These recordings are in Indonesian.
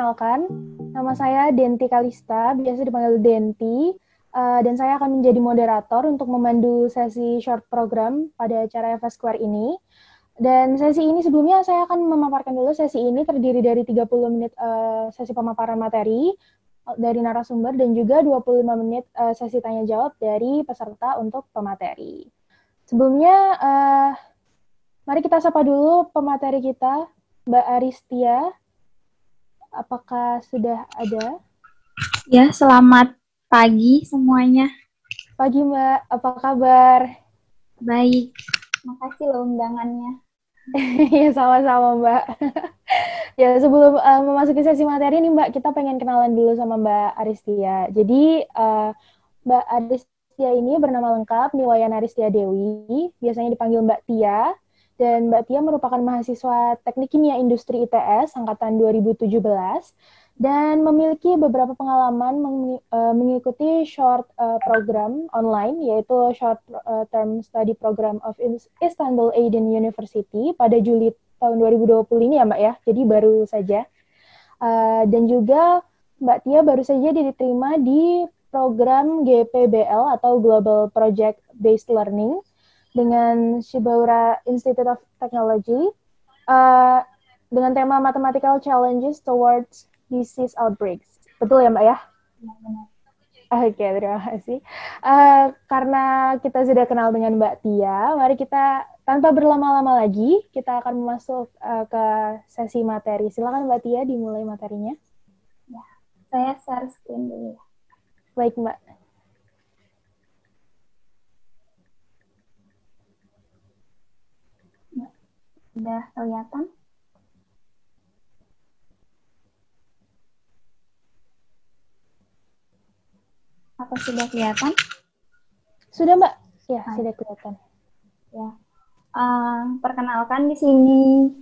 perkenalkan, nama saya Denti Kalista, biasa dipanggil Denti, dan saya akan menjadi moderator untuk memandu sesi short program pada acara FS Square ini. Dan sesi ini sebelumnya saya akan memaparkan dulu, sesi ini terdiri dari 30 menit sesi pemaparan materi dari narasumber dan juga 25 menit sesi tanya jawab dari peserta untuk pemateri. Sebelumnya, mari kita sapa dulu pemateri kita, Mbak Aristia. Apakah sudah ada? Ya, selamat pagi semuanya. Pagi Mbak, apa kabar? Baik, makasih loh undangannya. Ya, sama-sama Mbak. Ya, sebelum memasuki sesi materi nih Mbak, kita pengen kenalan dulu sama Mbak Aristia. Jadi, Mbak Aristia ini bernama lengkap Niwayan Aristia Dewi, biasanya dipanggil Mbak Tia. Dan Mbak Tia merupakan mahasiswa Teknik Kimia Industri ITS angkatan 2017 dan memiliki beberapa pengalaman mengikuti short program online, yaitu short term study program of Istanbul Aydın University pada Juli tahun 2020 ini ya Mbak ya, jadi baru saja. Dan juga Mbak Tia baru saja diterima di program GPBL atau Global Project Based Learning dengan Shibaura Institute of Technology dengan tema Mathematical Challenges Towards Disease Outbreaks. Betul ya Mbak ya? Oke, terima kasih. Karena kita sudah kenal dengan Mbak Tia, mari kita tanpa berlama-lama lagi, kita akan masuk ke sesi materi. Silakan Mbak Tia dimulai materinya. Ya, saya share screen dulu. Baik Mbak. Sudah kelihatan? Apa sudah kelihatan? Sudah Mbak? Ya, sudah kelihatan. Ya. Perkenalkan di sini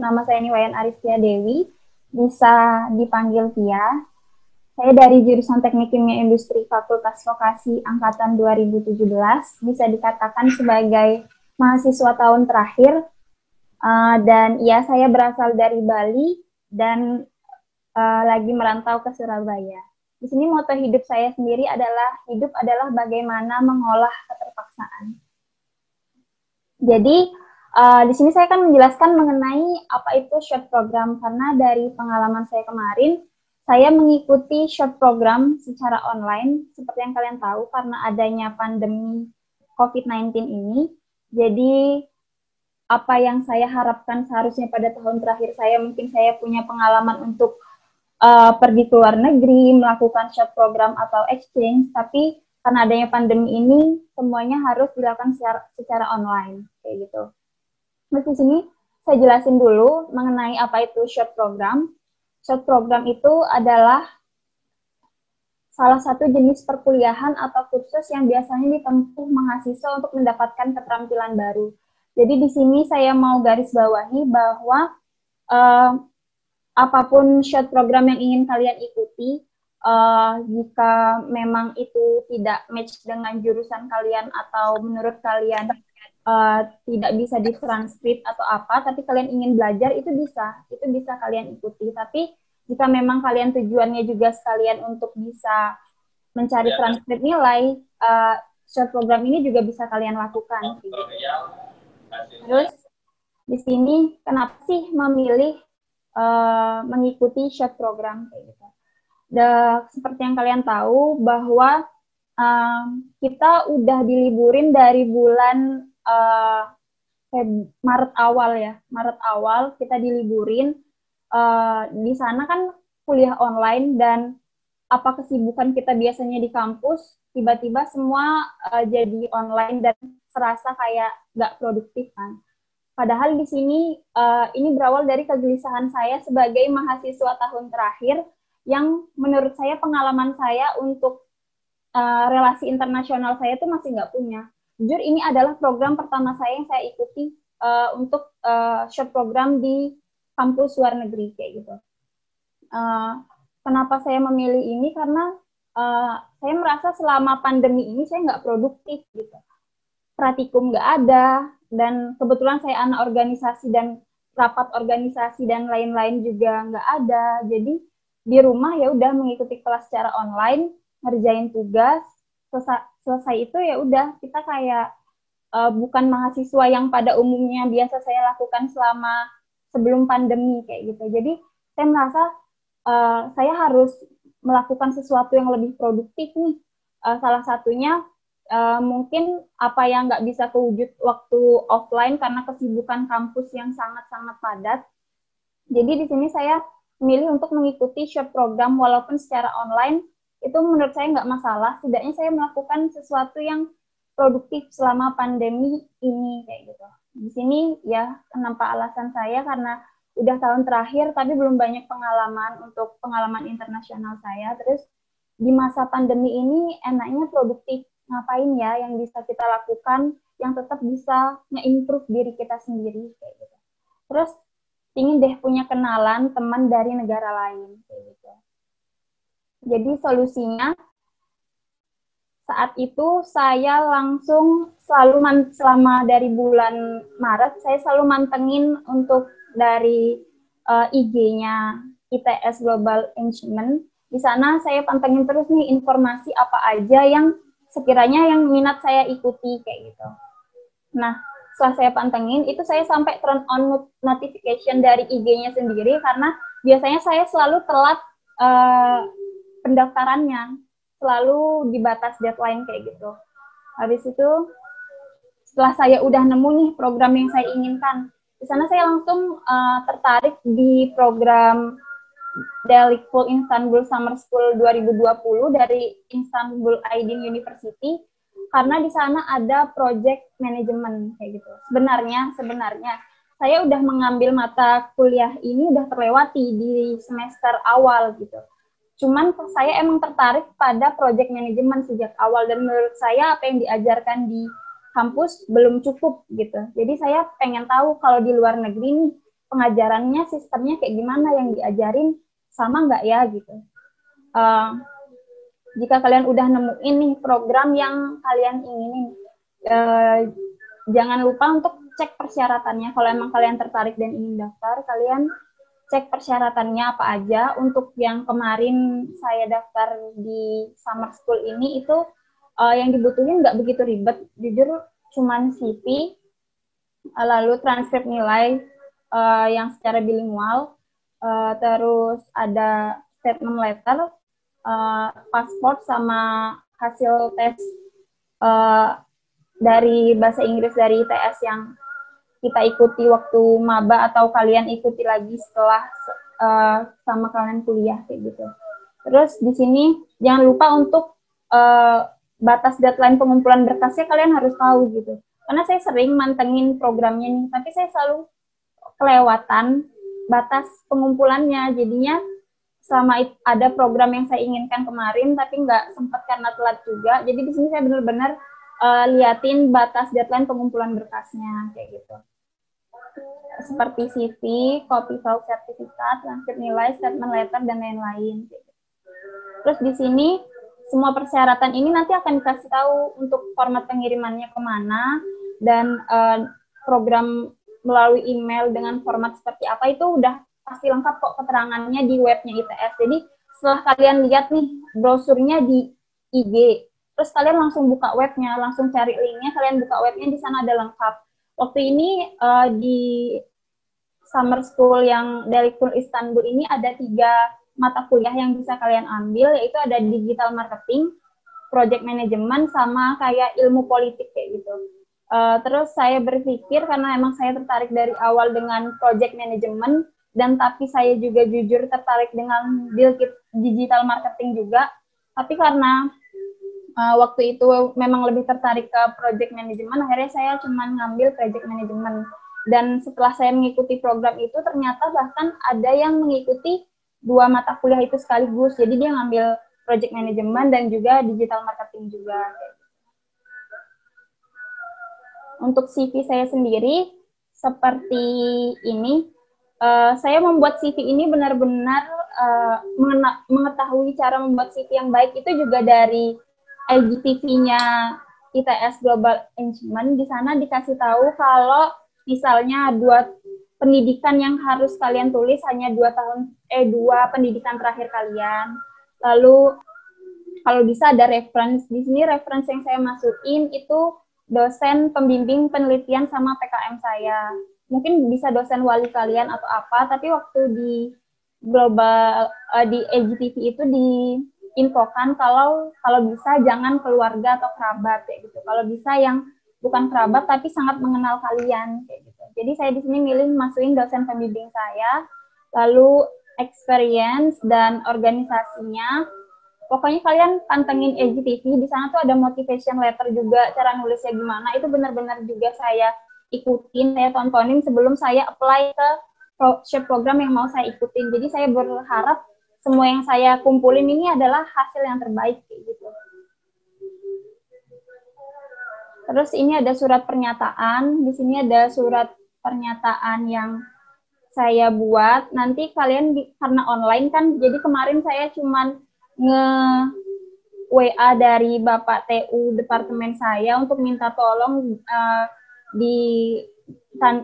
nama saya Niwayan Aristia Dewi, bisa dipanggil Tia. Saya dari jurusan Teknik Kimia Industri Fakultas Vokasi angkatan 2017, bisa dikatakan sebagai mahasiswa tahun terakhir. Dan ya, saya berasal dari Bali dan lagi merantau ke Surabaya. Di sini moto hidup saya sendiri adalah hidup adalah bagaimana mengolah keterpaksaan. Jadi di sini saya akan menjelaskan mengenai apa itu short program, karena dari pengalaman saya kemarin saya mengikuti short program secara online seperti yang kalian tahu karena adanya pandemi COVID-19 ini. Jadi apa yang saya harapkan seharusnya pada tahun terakhir saya, mungkin saya punya pengalaman untuk pergi ke luar negeri, melakukan short program atau exchange, tapi karena adanya pandemi ini, semuanya harus dilakukan secara online, kayak gitu. Terus di sini saya jelasin dulu mengenai apa itu short program. Short program itu adalah salah satu jenis perkuliahan atau kursus yang biasanya ditempuh mahasiswa untuk mendapatkan keterampilan baru. Jadi di sini saya mau garis bawahi bahwa apapun short program yang ingin kalian ikuti, jika memang itu tidak match dengan jurusan kalian atau menurut kalian tidak bisa ditranskrip atau apa, tapi kalian ingin belajar, itu bisa kalian ikuti. Tapi jika memang kalian tujuannya juga sekalian untuk bisa mencari transkrip nilai, short program ini juga bisa kalian lakukan. Terus di sini kenapa sih memilih mengikuti short program kayak gitu? Seperti yang kalian tahu bahwa kita udah diliburin dari bulan Maret awal kita diliburin. Di sana kan kuliah online dan apa kesibukan kita biasanya di kampus tiba-tiba semua jadi online dan serasa kayak nggak produktif kan. Padahal di sini ini berawal dari kegelisahan saya sebagai mahasiswa tahun terakhir yang menurut saya pengalaman saya untuk relasi internasional saya itu masih nggak punya. Jujur ini adalah program pertama saya yang saya ikuti untuk short program di kampus luar negeri kayak gitu. Kenapa saya memilih ini? Karena saya merasa selama pandemi ini saya nggak produktif gitu. Praktikum nggak ada, dan kebetulan saya anak organisasi dan rapat organisasi dan lain-lain juga nggak ada. Jadi di rumah ya udah mengikuti kelas secara online, ngerjain tugas, selesai itu ya udah kita kayak bukan mahasiswa yang pada umumnya biasa saya lakukan selama sebelum pandemi kayak gitu. Jadi saya merasa saya harus melakukan sesuatu yang lebih produktif nih. Salah satunya mungkin apa yang nggak bisa kewujud waktu offline karena kesibukan kampus yang sangat-sangat padat. Jadi di sini saya memilih untuk mengikuti short program walaupun secara online, itu menurut saya nggak masalah. Setidaknya saya melakukan sesuatu yang produktif selama pandemi ini kayak gitu. Di sini ya kenapa alasan saya karena udah tahun terakhir tapi belum banyak pengalaman untuk pengalaman internasional saya. Terus di masa pandemi ini enaknya produktif, ngapain ya yang bisa kita lakukan yang tetap bisa nge-improve diri kita sendiri kayak gitu. Terus ingin deh punya kenalan teman dari negara lain kayak gitu. Jadi solusinya saat itu saya langsung selalu selama dari bulan Maret saya selalu mantengin untuk dari IG-nya ITS Global Engagement. Di sana saya pantengin terus nih informasi apa aja yang sekiranya yang minat saya ikuti kayak gitu. Nah, setelah saya pantengin itu saya sampai turn on notification dari IG-nya sendiri karena biasanya saya selalu telat pendaftarannya, selalu di batas deadline kayak gitu. Habis itu setelah saya udah nemu nih program yang saya inginkan, di sana saya langsung tertarik di program Daily Full Istanbul Summer School 2020 dari Istanbul Aydin University karena di sana ada project management kayak gitu. Sebenarnya saya udah mengambil mata kuliah ini udah terlewati di semester awal gitu. Cuman saya emang tertarik pada project management sejak awal dan menurut saya apa yang diajarkan di kampus belum cukup gitu. Jadi saya pengen tahu kalau di luar negeri nih pengajarannya sistemnya kayak gimana yang diajarin sama nggak ya gitu. Jika kalian udah nemuin nih program yang kalian inginin, jangan lupa untuk cek persyaratannya. Kalau emang kalian tertarik dan ingin daftar, kalian cek persyaratannya apa aja. Untuk yang kemarin saya daftar di summer school ini itu yang dibutuhin nggak begitu ribet. Jujur cuman CV, lalu transkrip nilai yang secara bilingual, terus ada statement letter, paspor sama hasil tes dari bahasa Inggris dari ITS yang kita ikuti waktu maba atau kalian ikuti lagi setelah sama kalian kuliah kayak gitu. Terus di sini jangan lupa untuk batas deadline pengumpulan berkasnya kalian harus tahu gitu. Karena saya sering mantengin programnya nih, tapi saya selalu kelewatan batas pengumpulannya. Jadinya selama ada program yang saya inginkan kemarin, tapi nggak sempat karena telat juga. Jadi di sini saya benar-benar liatin batas deadline pengumpulan berkasnya kayak gitu. Seperti CV, copy file sertifikat, transkrip nilai, statement letter dan lain-lain. Terus di sini semua persyaratan ini nanti akan dikasih tahu untuk format pengirimannya kemana dan program melalui email dengan format seperti apa itu udah pasti lengkap kok keterangannya di webnya ITS. Jadi setelah kalian lihat nih brosurnya di IG, terus kalian langsung buka webnya, langsung cari linknya, kalian buka webnya, di sana ada lengkap. Waktu ini di summer school yang dari Istanbul ini ada 3 mata kuliah yang bisa kalian ambil, yaitu ada digital marketing, project management, sama kayak ilmu politik kayak gitu. Terus saya berpikir karena emang saya tertarik dari awal dengan project management, dan tapi saya juga jujur tertarik dengan digital marketing juga, tapi karena waktu itu memang lebih tertarik ke project management, akhirnya saya cuma ngambil project management. Dan setelah saya mengikuti program itu, ternyata bahkan ada yang mengikuti 2 mata kuliah itu sekaligus. Jadi dia ngambil project management dan juga digital marketing juga. Untuk CV saya sendiri, seperti ini. Saya membuat CV ini benar-benar mengetahui cara membuat CV yang baik itu juga dari IGTV-nya ITS Global Engagement. Di sana dikasih tahu kalau misalnya pendidikan yang harus kalian tulis hanya 2 pendidikan terakhir kalian. Lalu kalau bisa ada reference. Di sini reference yang saya masukin itu dosen pembimbing penelitian sama PKM saya. Mungkin bisa dosen wali kalian atau apa, tapi waktu di global di LGTV itu diinfokan kalau bisa jangan keluarga atau kerabat kayak gitu. Kalau bisa yang bukan kerabat tapi sangat mengenal kalian kayak gitu. Jadi saya di sini milih masukin dosen pembimbing saya, lalu experience dan organisasinya. Pokoknya kalian pantengin LGTV, di sana tuh ada motivation letter juga, cara nulisnya gimana, itu benar-benar juga saya ikutin, saya tontonin sebelum saya apply ke shared program yang mau saya ikutin. Jadi saya berharap semua yang saya kumpulin ini adalah hasil yang terbaik kayak gitu. Terus ini ada surat pernyataan, di sini ada surat pernyataan yang saya buat. Nanti kalian karena online kan, jadi kemarin saya cuman WA dari Bapak TU departemen saya untuk minta tolong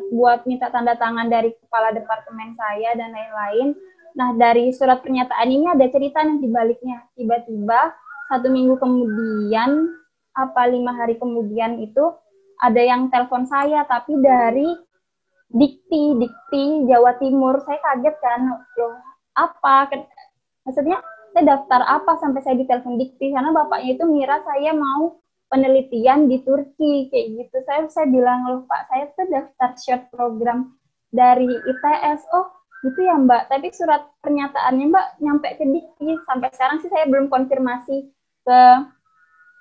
buat minta tanda tangan dari kepala departemen saya dan lain-lain. Nah, dari surat pernyataan ini ada cerita yang dibaliknya. Tiba-tiba 1 minggu kemudian, 5 hari kemudian itu ada yang telepon saya, tapi dari Dikti Jawa Timur. Saya kaget kan, loh apa? Maksudnya saya daftar apa sampai saya ditelepon Dikti, karena bapaknya itu ngira saya mau penelitian di Turki kayak gitu. Saya bilang, loh Pak, saya tuh daftar short program dari ITS. Oh gitu ya Mbak, tapi surat pernyataannya Mbak nyampe ke Dikti. Sampai sekarang sih saya belum konfirmasi ke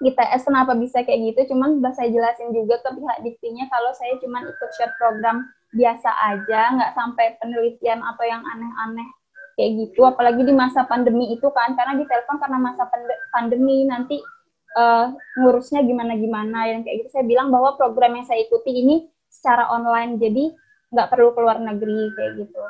ITS kenapa bisa kayak gitu, cuman udah saya jelasin juga ke pihak Diktinya kalau saya cuman ikut short program biasa aja, nggak sampai penelitian atau yang aneh-aneh kayak gitu. Apalagi di masa pandemi itu kan, karena ditelepon karena masa pandemi, nanti ngurusnya gimana-gimana yang kayak gitu. Saya bilang bahwa program yang saya ikuti ini secara online, jadi nggak perlu keluar negeri kayak gitu.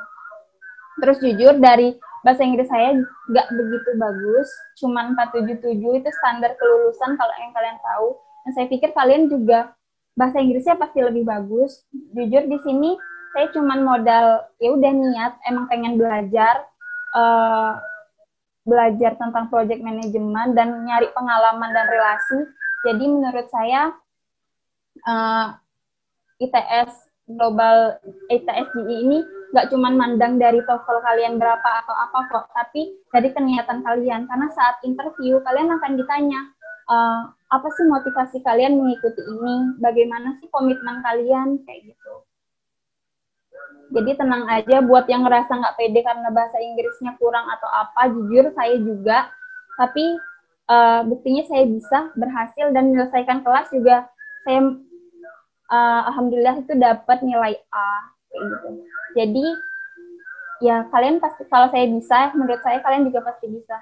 Terus jujur dari bahasa Inggris saya nggak begitu bagus, cuma 477 itu standar kelulusan kalau yang kalian tahu. Dan saya pikir kalian juga bahasa Inggrisnya pasti lebih bagus. Jujur di sini saya cuma modal ya udah niat, emang pengen belajar tentang project management dan nyari pengalaman dan relasi. Jadi menurut saya ITS GI ini nggak cuma mandang dari TOEFL kalian berapa atau apa kok, tapi dari keniatan kalian. Karena saat interview kalian akan ditanya apa sih motivasi kalian mengikuti ini, bagaimana sih komitmen kalian kayak gitu. Jadi tenang aja buat yang ngerasa nggak pede karena bahasa Inggrisnya kurang atau apa, jujur saya juga, tapi buktinya saya bisa berhasil dan menyelesaikan kelas juga. Saya alhamdulillah itu dapat nilai A kayak gitu. Jadi ya kalian pasti, kalau saya bisa, menurut saya kalian juga pasti bisa.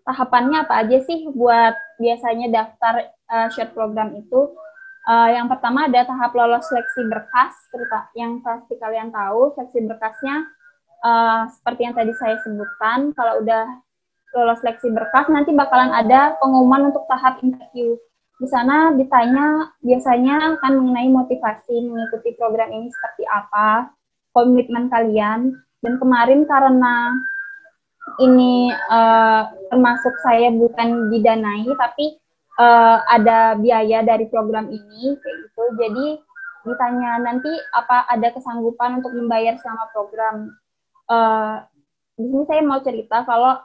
Tahapannya apa aja sih buat biasanya daftar short program itu? Yang pertama ada tahap lolos seleksi berkas, yang pasti kalian tahu seleksi berkasnya seperti yang tadi saya sebutkan. Kalau udah lolos seleksi berkas, nanti bakalan ada pengumuman untuk tahap interview. Di sana ditanya biasanya akan mengenai motivasi mengikuti program ini seperti apa, komitmen kalian. Dan kemarin karena ini termasuk saya bukan didanai, tapi ada biaya dari program ini, kayak gitu. Jadi ditanya nanti apa ada kesanggupan untuk membayar selama program. Di sini saya mau cerita kalau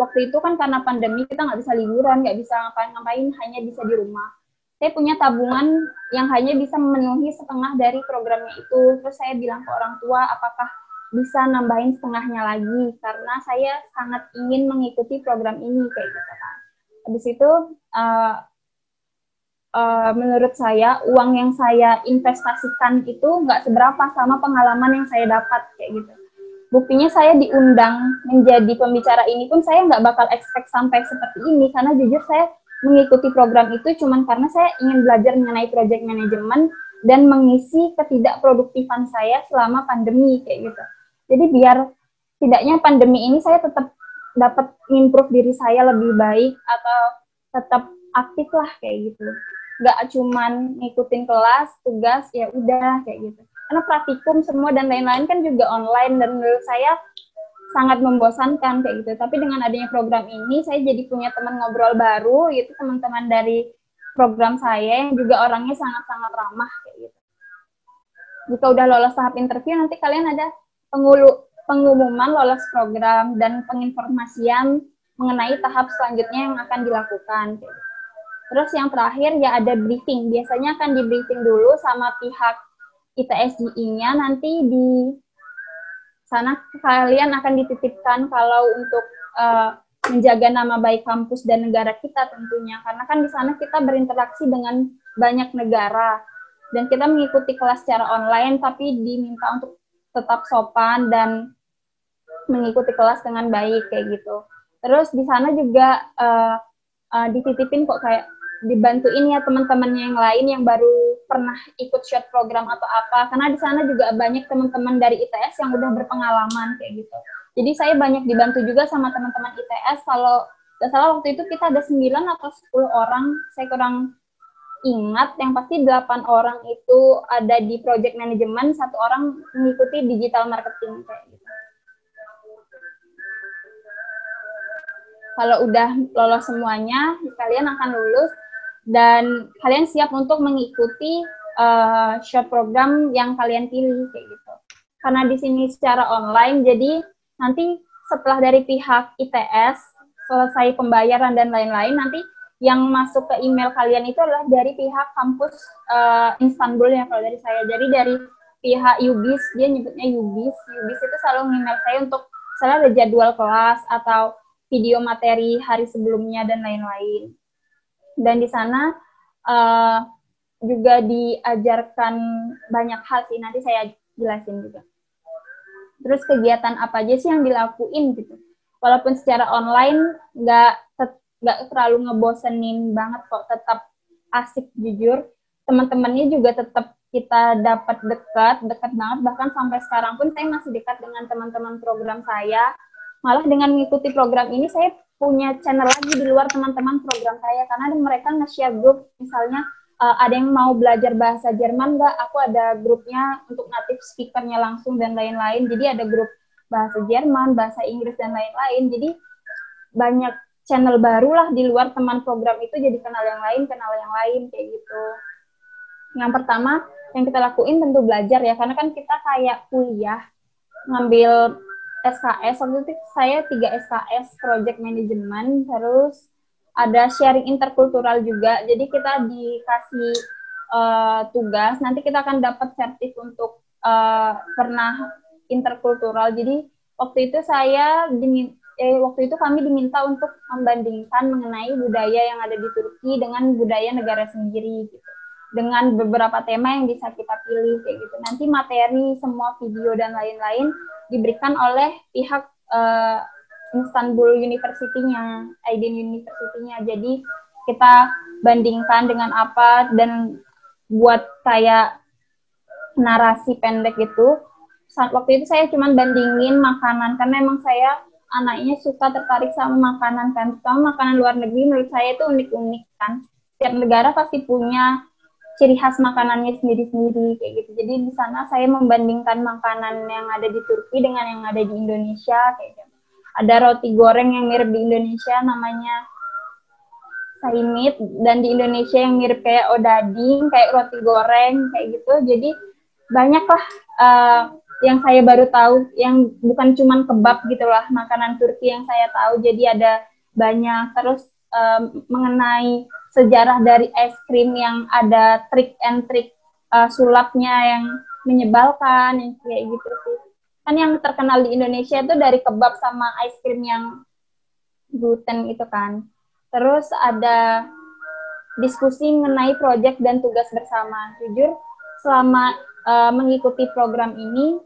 waktu itu kan karena pandemi kita nggak bisa liburan, nggak bisa ngapain-ngapain, hanya bisa di rumah. Saya punya tabungan yang hanya bisa memenuhi setengah dari programnya itu. Terus saya bilang ke orang tua, apakah bisa nambahin setengahnya lagi, karena saya sangat ingin mengikuti program ini, kayak gitu kan. Habis itu, menurut saya, uang yang saya investasikan itu nggak seberapa sama pengalaman yang saya dapat, kayak gitu. Buktinya saya diundang menjadi pembicara ini pun saya nggak bakal expect sampai seperti ini, karena jujur saya mengikuti program itu cuma karena saya ingin belajar mengenai project management dan mengisi ketidakproduktifan saya selama pandemi kayak gitu. Jadi biar tidaknya pandemi ini saya tetap dapat improve diri saya lebih baik atau tetap aktif lah kayak gitu. Nggak cuman ngikutin kelas, tugas, ya udah kayak gitu. karena praktikum semua dan lain-lain kan juga online, dan menurut saya sangat membosankan kayak gitu. Tapi dengan adanya program ini, saya jadi punya teman ngobrol baru, yaitu teman-teman dari program saya yang juga orangnya sangat-sangat ramah kayak gitu. Jika udah lolos tahap interview, nanti kalian ada pengumuman lolos program dan penginformasian mengenai tahap selanjutnya yang akan dilakukan. Kayak gitu. Terus yang terakhir ya ada briefing. Biasanya akan di briefing dulu sama pihak ITSGI-nya, nanti di sana kalian akan dititipkan kalau untuk menjaga nama baik kampus dan negara kita tentunya, karena kan di sana kita berinteraksi dengan banyak negara dan kita mengikuti kelas secara online, tapi diminta untuk tetap sopan dan mengikuti kelas dengan baik kayak gitu. Terus di sana juga dititipin kok kayak dibantuin ya teman-temannya yang lain yang baru pernah ikut short program atau apa, karena di sana juga banyak teman-teman dari ITS yang udah berpengalaman kayak gitu. Jadi saya banyak dibantu juga sama teman-teman ITS. Kalau nggak salah waktu itu kita ada 9 atau 10 orang, saya kurang ingat, yang pasti 8 orang itu ada di project management, 1 orang mengikuti digital marketing kayak gitu. Kalau udah lolos semuanya, kalian akan lulus dan kalian siap untuk mengikuti short program yang kalian pilih kayak gitu. Karena di sini secara online, jadi nanti setelah dari pihak ITS selesai pembayaran dan lain-lain, nanti yang masuk ke email kalian itu adalah dari pihak kampus Istanbul ya kalau dari saya. Jadi dari pihak UBIS, dia nyebutnya UBIS. UBIS itu selalu email saya untuk misalnya ada jadwal kelas atau video materi hari sebelumnya dan lain-lain. Dan di sana juga diajarkan banyak hal sih, nanti saya jelasin juga. Terus kegiatan apa aja sih yang dilakuin gitu. Walaupun secara online nggak terlalu ngebosenin banget kok, tetap asik jujur. Teman-temannya juga tetap kita dapat dekat banget, bahkan sampai sekarang pun saya masih dekat dengan teman-teman program saya. Malah dengan mengikuti program ini saya punya channel lagi di luar teman-teman program saya, karena mereka nge-share grup, misalnya ada yang mau belajar bahasa Jerman nggak, aku ada grupnya untuk native speaker-nya langsung dan lain-lain. Jadi ada grup bahasa Jerman, bahasa Inggris dan lain-lain. Jadi banyak channel baru lah di luar teman program itu, jadi kenal yang lain kayak gitu. Yang pertama yang kita lakuin tentu belajar ya, karena kan kita kayak kuliah ngambil SKS, waktu itu saya 3 SKS Project Management, terus ada sharing interkultural juga, jadi kita dikasih tugas, nanti kita akan dapat sertif untuk pernah interkultural. Jadi waktu itu kami diminta untuk membandingkan mengenai budaya yang ada di Turki dengan budaya negara sendiri gitu, dengan beberapa tema yang bisa kita pilih kayak gitu. Nanti materi, semua video dan lain-lain diberikan oleh pihak Istanbul University-nya, Aydin University-nya. Jadi kita bandingkan dengan apa dan buat kayak narasi pendek gitu. Waktu itu saya cuma bandingin makanan, karena emang saya anaknya suka tertarik sama makanan kan. Terutama makanan luar negeri menurut saya itu unik-unik kan. Setiap negara pasti punya ciri khas makanannya sendiri-sendiri kayak gitu. Jadi di sana saya membandingkan makanan yang ada di Turki dengan yang ada di Indonesia kayak gitu. Ada roti goreng yang mirip di Indonesia namanya saimit, dan di Indonesia yang mirip kayak odading, kayak roti goreng kayak gitu. Jadi banyaklah yang saya baru tahu, yang bukan cuman kebab gitu lah, makanan Turki yang saya tahu. Jadi ada banyak. Terus mengenai sejarah dari es krim yang ada trik and trik sulapnya yang menyebalkan, yang kayak gitu sih. Kan yang terkenal di Indonesia itu dari kebab sama es krim yang gluten itu kan. Terus ada diskusi mengenai proyek dan tugas bersama. Jujur, selama mengikuti program ini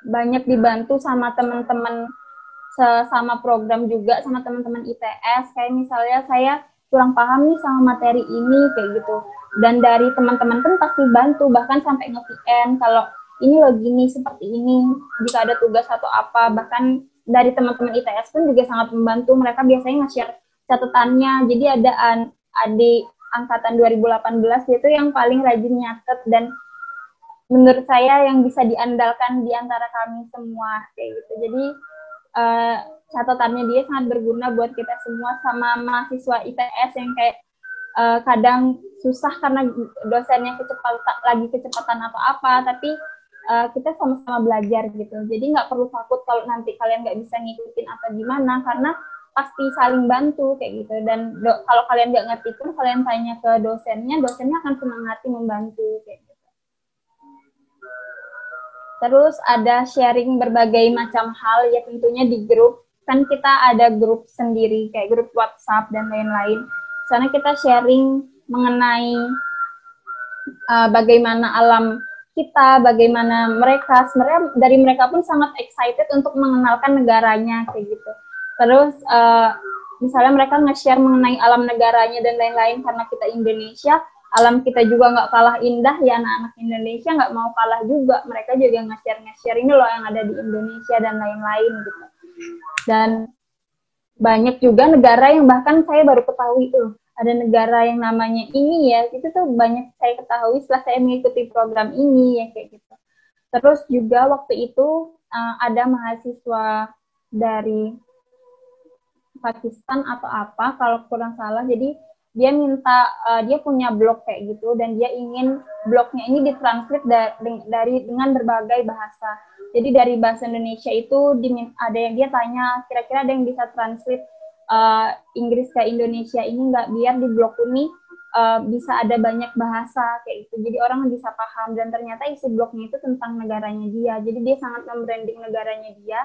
banyak dibantu sama teman-teman sama program juga, sama teman-teman ITS. Kayak misalnya saya kurang paham nih sama materi ini kayak gitu, dan dari teman-teman pun pasti bantu, bahkan sampai nge-VN kalau ini loh gini, seperti ini jika ada tugas atau apa. Bahkan dari teman-teman ITS pun juga sangat membantu, mereka biasanya nge-share catatannya. Jadi ada adik angkatan 2018 itu yang paling rajin nyatet dan menurut saya yang bisa diandalkan di antara kami semua kayak gitu. Jadi catatannya dia sangat berguna buat kita semua, sama mahasiswa ITS yang kayak kadang susah karena dosennya kecepatan atau apa, tapi kita sama-sama belajar gitu. Jadi nggak perlu takut kalau nanti kalian nggak bisa ngikutin atau gimana, karena pasti saling bantu kayak gitu. Dan kalau kalian nggak ngerti pun kalian tanya ke dosennya akan semangati membantu kayak gitu. Terus ada sharing berbagai macam hal ya, tentunya di grup. Kan kita ada grup sendiri, kayak grup WhatsApp dan lain-lain. Sana kita sharing mengenai bagaimana alam kita, bagaimana mereka. Sebenarnya dari mereka pun sangat excited untuk mengenalkan negaranya kayak gitu. Terus misalnya mereka nge-share mengenai alam negaranya dan lain-lain, karena kita Indonesia, alam kita juga nggak kalah indah ya, anak-anak Indonesia nggak mau kalah juga, mereka juga nge-share ini loh yang ada di Indonesia dan lain-lain gitu. Dan banyak juga negara yang bahkan saya baru ketahui tuh, ada negara yang namanya ini ya, itu tuh banyak saya ketahui setelah saya mengikuti program ini ya kayak gitu. Terus juga waktu itu ada mahasiswa dari Pakistan atau apa kalau kurang salah, jadi dia minta dia punya blog kayak gitu, dan dia ingin blognya ini ditranslate dari dengan berbagai bahasa. Jadi dari bahasa Indonesia itu ada yang dia tanya, kira-kira ada yang bisa translate Inggris ke Indonesia ini nggak, biar di blog ini bisa ada banyak bahasa kayak gitu, jadi orang bisa paham. Dan ternyata isi blognya itu tentang negaranya dia, jadi dia sangat membranding negaranya dia.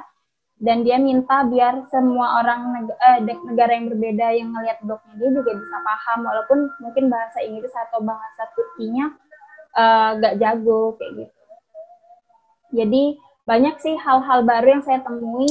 Dan dia minta biar semua orang negara yang berbeda yang ngelihat blognya dia juga bisa paham, walaupun mungkin bahasa Inggris atau bahasa Turkinya gak jago kayak gitu. Jadi banyak sih hal-hal baru yang saya temui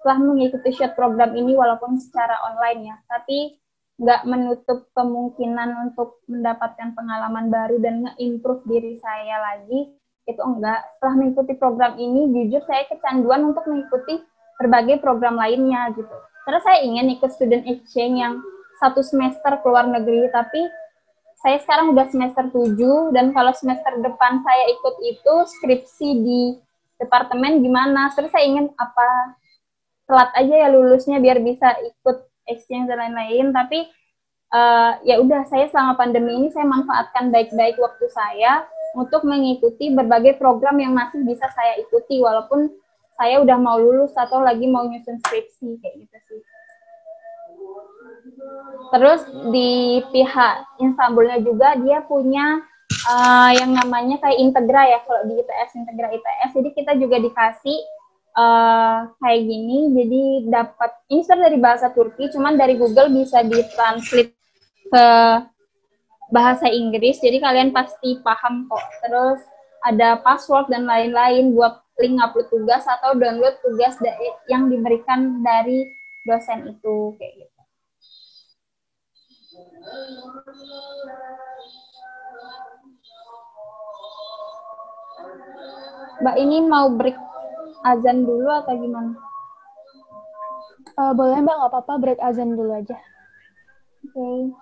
setelah mengikuti short program ini, walaupun secara online ya, tapi nggak menutup kemungkinan untuk mendapatkan pengalaman baru dan nge-improve diri saya lagi, itu enggak. Setelah mengikuti program ini, jujur saya kecanduan untuk mengikuti berbagai program lainnya gitu. Terus saya ingin ikut student exchange yang 1 semester ke luar negeri, tapi saya sekarang udah semester 7, dan kalau semester depan saya ikut itu skripsi di departemen gimana. Terus saya ingin apa telat aja ya lulusnya biar bisa ikut exchange dan lain-lain, tapi ya udah, saya selama pandemi ini saya manfaatkan baik-baik waktu saya untuk mengikuti berbagai program yang masih bisa saya ikuti walaupun saya udah mau lulus atau lagi mau nyusun skripsi kayak gitu sih. Terus di pihak Istanbulnya juga dia punya yang namanya kayak Integra ya, kalau di ITS, Integra ITS. Jadi kita juga dikasih kayak gini, jadi dapat ini sebenarnya dari bahasa Turki, cuman dari Google bisa ditranslate ke bahasa Inggris, jadi kalian pasti paham kok. Terus ada password dan lain-lain buat link upload tugas atau download tugas yang diberikan dari dosen itu kayak gitu. Mbak ini mau break azan dulu atau gimana? Boleh Mbak, nggak apa-apa, break azan dulu aja. Oke.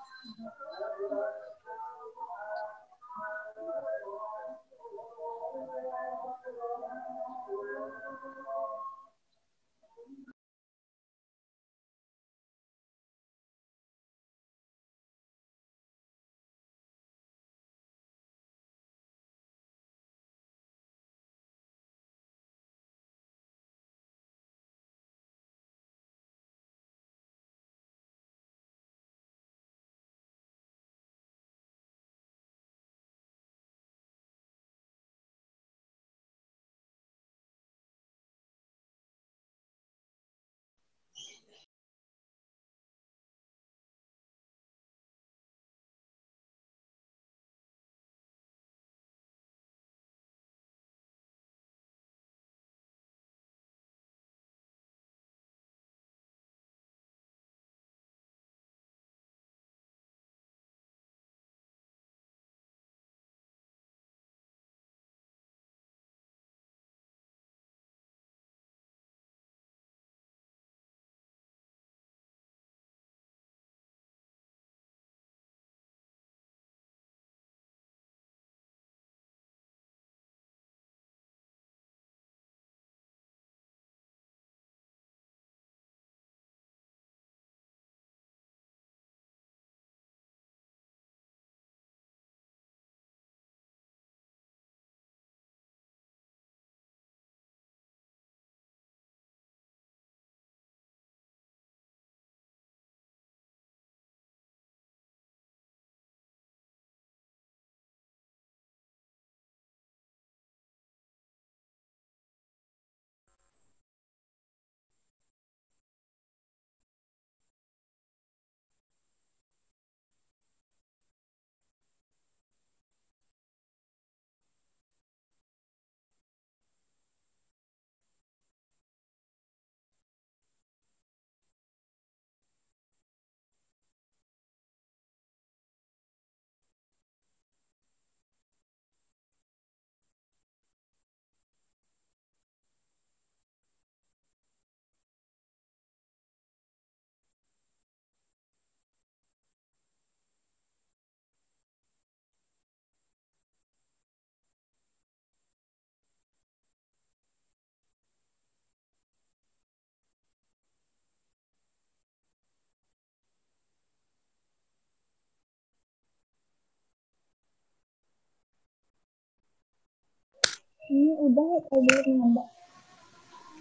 Ini udah kayak dulu nih, Mbak.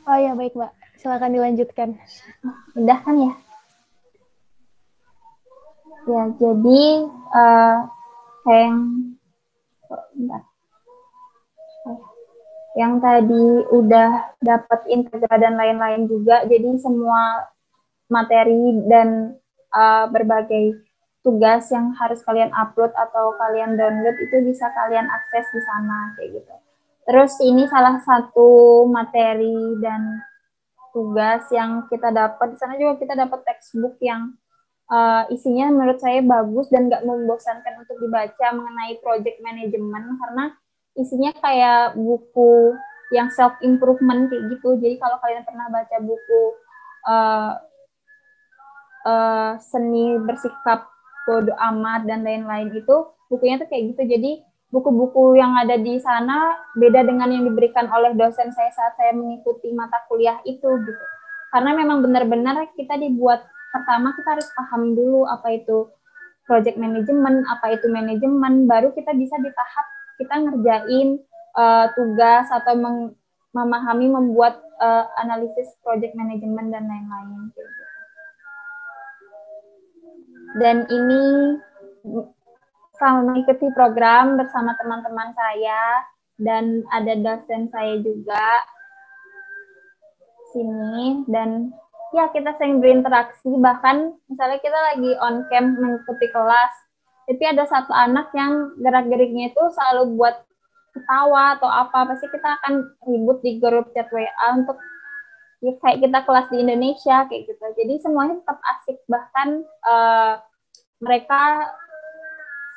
Oh ya, baik Mbak. Silakan dilanjutkan. Udah kan ya? Ya, jadi kayak bentar. Yang tadi udah dapat integra dan lain-lain juga, jadi semua materi dan berbagai tugas yang harus kalian upload atau kalian download itu bisa kalian akses di sana kayak gitu. Terus ini salah satu materi dan tugas yang kita dapat. Di sana juga kita dapat textbook yang isinya menurut saya bagus dan nggak membosankan untuk dibaca mengenai project management karena isinya kayak buku yang self improvement kayak gitu. Jadi kalau kalian pernah baca buku uh, seni bersikap bodo amat dan lain-lain itu bukunya tuh kayak gitu. Jadi buku-buku yang ada di sana beda dengan yang diberikan oleh dosen saya saat saya mengikuti mata kuliah itu gitu. Karena memang benar-benar kita dibuat pertama kita harus paham dulu apa itu project management, apa itu manajemen, baru kita bisa di tahap kita ngerjain tugas atau memahami membuat analisis project management dan lain-lain gitu. Dan ini selama mengikuti program bersama teman-teman saya dan ada dosen saya juga sini dan ya kita sering berinteraksi bahkan misalnya kita lagi on cam mengikuti kelas tapi ada satu anak yang gerak-geriknya itu selalu buat ketawa atau apa pasti kita akan ribut di grup chat WA untuk ya kayak kita kelas di Indonesia kayak gitu jadi semuanya tetap asik bahkan mereka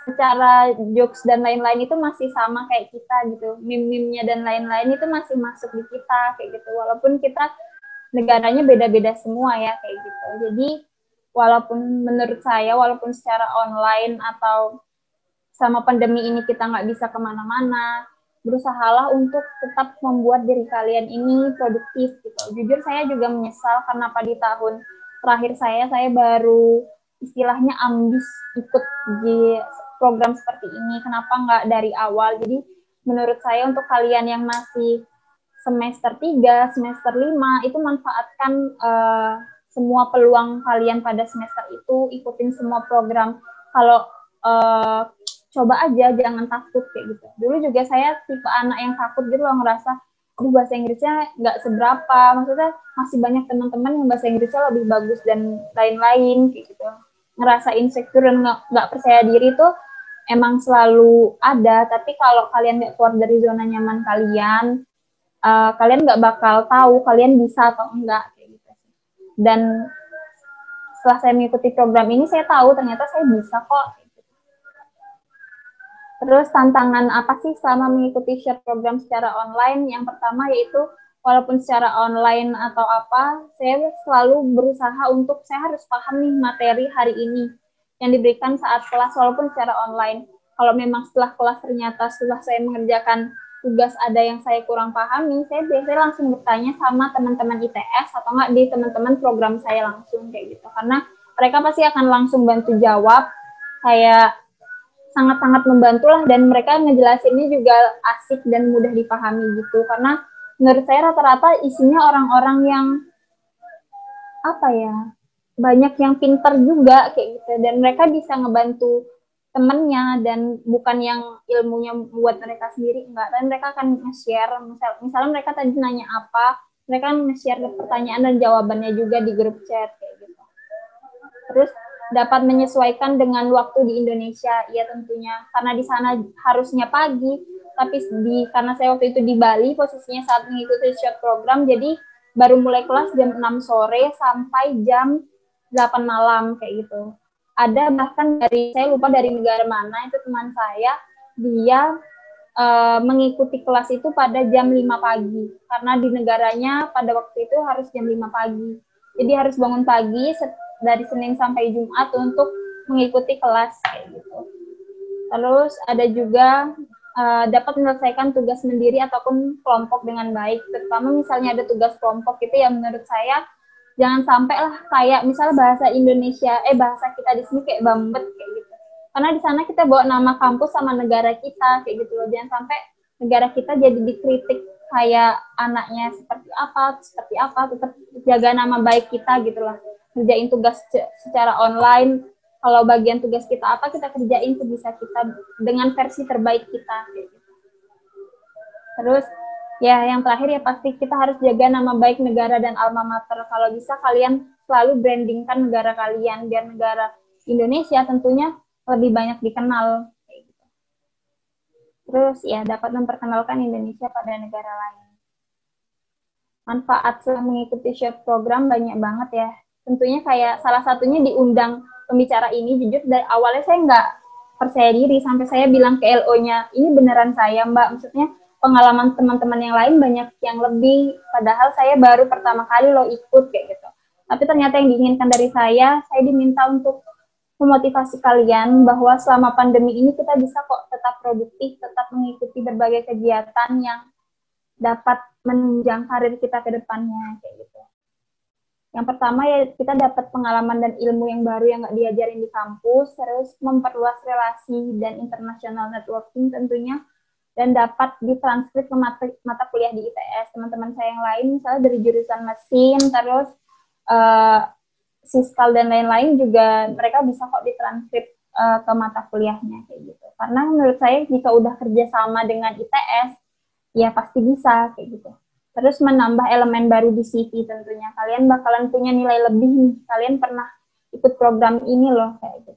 secara jokes dan lain-lain itu masih sama kayak kita gitu meme-memnya dan lain-lain itu masih masuk di kita kayak gitu walaupun kita negaranya beda-beda semua ya kayak gitu jadi walaupun menurut saya walaupun secara online atau sama pandemi ini kita nggak bisa kemana-mana berusahalah untuk tetap membuat diri kalian ini produktif gitu jujur saya juga menyesal karena di tahun terakhir saya baru istilahnya ambis ikut di program seperti ini kenapa nggak dari awal jadi menurut saya untuk kalian yang masih semester 3, semester 5 itu manfaatkan semua peluang kalian pada semester itu ikutin semua program kalau coba aja jangan takut kayak gitu dulu juga saya tipe anak yang takut gitu loh ngerasa bahasa Inggrisnya nggak seberapa maksudnya masih banyak teman-teman yang bahasa Inggrisnya lebih bagus dan lain-lain kayak gitu ngerasa insecure dan nggak percaya diri tuh emang selalu ada tapi kalau kalian nggak keluar dari zona nyaman kalian kalian nggak bakal tahu kalian bisa atau enggak kayak gitu dan setelah saya mengikuti program ini saya tahu ternyata saya bisa kok terus tantangan apa sih selama mengikuti share program secara online yang pertama yaitu walaupun secara online atau apa, saya selalu berusaha untuk saya harus paham nih materi hari ini yang diberikan saat kelas walaupun secara online. Kalau memang setelah kelas ternyata setelah saya mengerjakan tugas ada yang saya kurang pahami, saya biasanya langsung bertanya sama teman-teman ITS atau enggak di teman-teman program saya langsung kayak gitu. Karena mereka pasti akan langsung bantu jawab, kayak sangat-sangat membantu lah dan mereka ngejelasinnya juga asik dan mudah dipahami gitu. Karena menurut saya rata-rata isinya orang-orang yang apa ya banyak yang pinter juga kayak gitu dan mereka bisa ngebantu temennya dan bukan yang ilmunya buat mereka sendiri enggak dan mereka akan nge-share misalnya mereka tadi nanya apa mereka nge-share pertanyaan dan jawabannya juga di grup chat kayak gitu terus dapat menyesuaikan dengan waktu di Indonesia ya tentunya karena di sana harusnya pagi tapi karena saya waktu itu di Bali posisinya saat mengikuti short program jadi baru mulai kelas jam 6 sore sampai jam 8 malam kayak gitu ada bahkan dari saya lupa dari negara mana itu teman saya dia mengikuti kelas itu pada jam 5 pagi karena di negaranya pada waktu itu harus jam 5 pagi jadi harus bangun pagi dari Senin sampai Jumat untuk mengikuti kelas kayak gitu. Terus ada juga dapat menyelesaikan tugas sendiri ataupun kelompok dengan baik. Terutama misalnya ada tugas kelompok itu yang menurut saya jangan sampai lah kayak misalnya bahasa Indonesia, bahasa kita di sini kayak bambet kayak gitu. Karena di sana kita bawa nama kampus sama negara kita kayak gitu loh. Jangan sampai negara kita jadi dikritik kayak anaknya seperti apa, tetap jaga nama baik kita gitu lah. Kerjain tugas secara online, kalau bagian tugas kita apa, kita kerjain sebisa kita dengan versi terbaik kita. Gitu. Terus ya yang terakhir ya pasti kita harus jaga nama baik negara dan alma mater. Kalau bisa kalian selalu brandingkan negara kalian biar negara Indonesia tentunya lebih banyak dikenal. Terus ya dapat memperkenalkan Indonesia pada negara lain. Manfaat setelah mengikuti short program banyak banget ya. Tentunya kayak salah satunya diundang pembicara ini, jujur dari awalnya saya nggak percaya diri sampai saya bilang ke LO-nya, ini beneran saya Mbak, maksudnya pengalaman teman-teman yang lain banyak yang lebih, padahal saya baru pertama kali lo ikut kayak gitu. Tapi ternyata yang diinginkan dari saya diminta untuk memotivasi kalian bahwa selama pandemi ini kita bisa kok tetap produktif, tetap mengikuti berbagai kegiatan yang dapat menunjang karir kita ke depannya kayak gitu. Yang pertama ya kita dapat pengalaman dan ilmu yang baru yang nggak diajarin di kampus, terus memperluas relasi dan international networking tentunya, dan dapat ditranskrip ke mata kuliah di ITS. Teman-teman saya yang lain misalnya dari jurusan mesin, terus fiskal dan lain-lain juga mereka bisa kok ditranskrip ke mata kuliahnya kayak gitu. Karena menurut saya jika udah kerjasama dengan ITS ya pasti bisa kayak gitu. Terus menambah elemen baru di CV tentunya. Kalian bakalan punya nilai lebih nih. Kalian pernah ikut program ini loh kayak gitu.